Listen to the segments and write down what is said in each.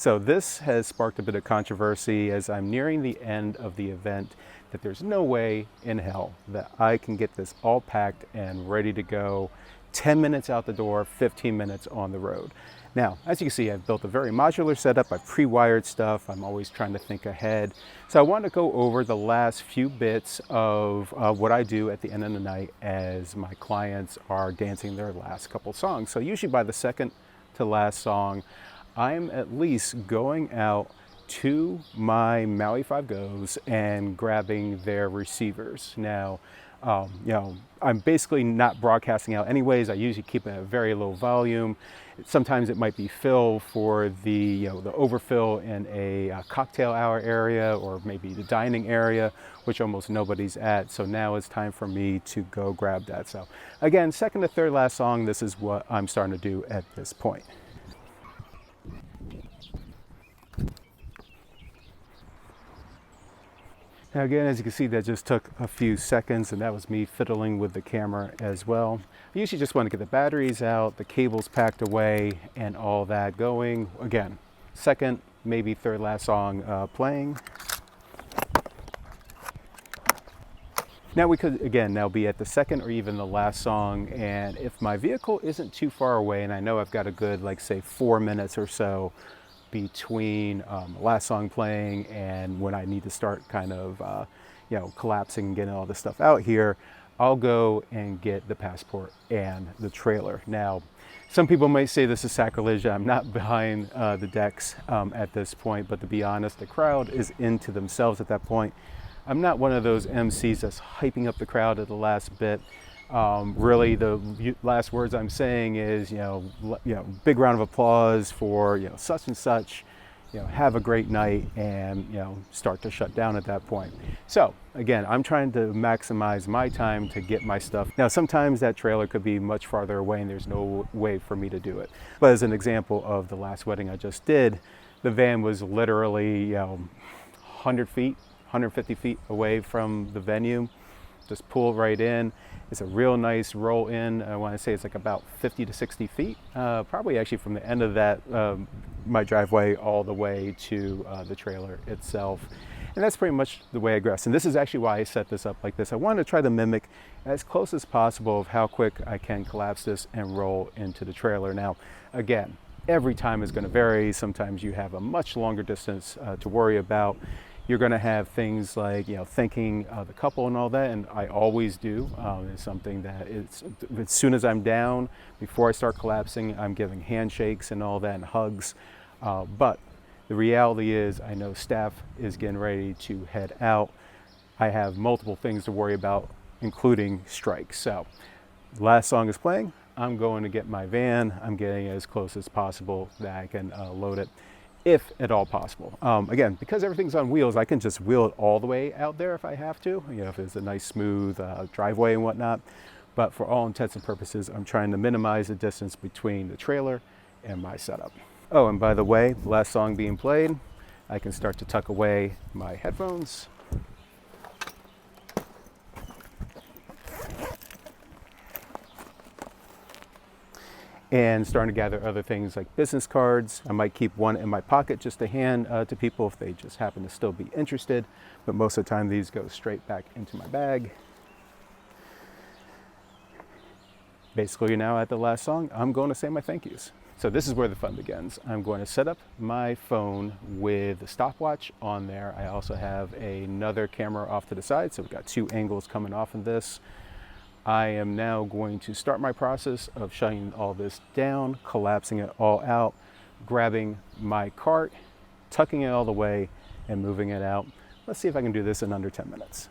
So this has sparked a bit of controversy as I'm nearing the end of the event, that there's no way in hell that I can get this all packed and ready to go 10 minutes out the door, 15 minutes on the road. Now, as you can see, I've built a very modular setup. I've pre-wired stuff. I'm always trying to think ahead. So I want to go over the last few bits of what I do at the end of the night as my clients are dancing their last couple songs. So usually by the second to last song, I'm at least going out to my Maui 5 Go's and grabbing their receivers. Now, I'm basically not broadcasting out anyways. I usually keep it at a very low volume. Sometimes it might be fill for the overfill in a cocktail hour area, or maybe the dining area, which almost nobody's at. So now it's time for me to go grab that. So again, second to third last song, this is what I'm starting to do at this point. Now again, as you can see, that just took a few seconds, and that was me fiddling with the camera as well. I usually just want to get the batteries out, the cables packed away, and all that going. Again, second, maybe third last song playing. Now we could, again, now be at the second or even the last song, and if my vehicle isn't too far away, and I know I've got a good, like say 4 minutes or so between the last song playing and when I need to start kind of, collapsing and getting all this stuff out here, I'll go and get the passport and the trailer. Now, some people might say this is sacrilege. I'm not behind the decks at this point, but to be honest, the crowd is into themselves at that point. I'm not one of those MCs that's hyping up the crowd at the last bit. Really, the last words I'm saying is, big round of applause for, such and such, have a great night, and, start to shut down at that point. So again, I'm trying to maximize my time to get my stuff. Now, sometimes that trailer could be much farther away and there's no way for me to do it. But as an example of the last wedding I just did, the van was literally, 100 feet, 150 feet away from the venue. Just pull right in. It's a real nice roll in. I want to say it's like about 50 to 60 feet, probably actually from the end of that, my driveway all the way to the trailer itself. And that's pretty much the way I dress. And this is actually why I set this up like this. I want to try to mimic as close as possible of how quick I can collapse this and roll into the trailer. Now, again, every time is going to vary. Sometimes you have a much longer distance to worry about. You're going to have things like, thanking the couple and all that, and I always do. It's something that as soon as I'm down, before I start collapsing, I'm giving handshakes and all that and hugs. But the reality is, I know staff is getting ready to head out. I have multiple things to worry about, including strikes. So, last song is playing. I'm going to get my van. I'm getting as close as possible that I can load it, if at all possible. Again, because everything's on wheels, I can just wheel it all the way out there if I have to, if it's a nice smooth driveway and whatnot. But for all intents and purposes, I'm trying to minimize the distance between the trailer and my setup. Oh, and by the way, last song being played, I can start to tuck away my headphones. And starting to gather other things like business cards. I might keep one in my pocket just to hand to people if they just happen to still be interested. But most of the time, these go straight back into my bag. Basically, now at the last song, I'm going to say my thank yous. So this is where the fun begins. I'm going to set up my phone with a stopwatch on there. I also have another camera off to the side, so we've got 2 angles coming off of this. I am now going to start my process of shutting all this down, collapsing it all out, grabbing my cart, tucking it all the way, and moving it out. Let's see if I can do this in under 10 minutes.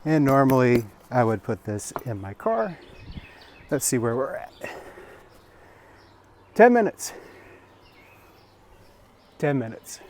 And normally I would put this in my car. Let's see where we're at. 10 minutes. 10 minutes.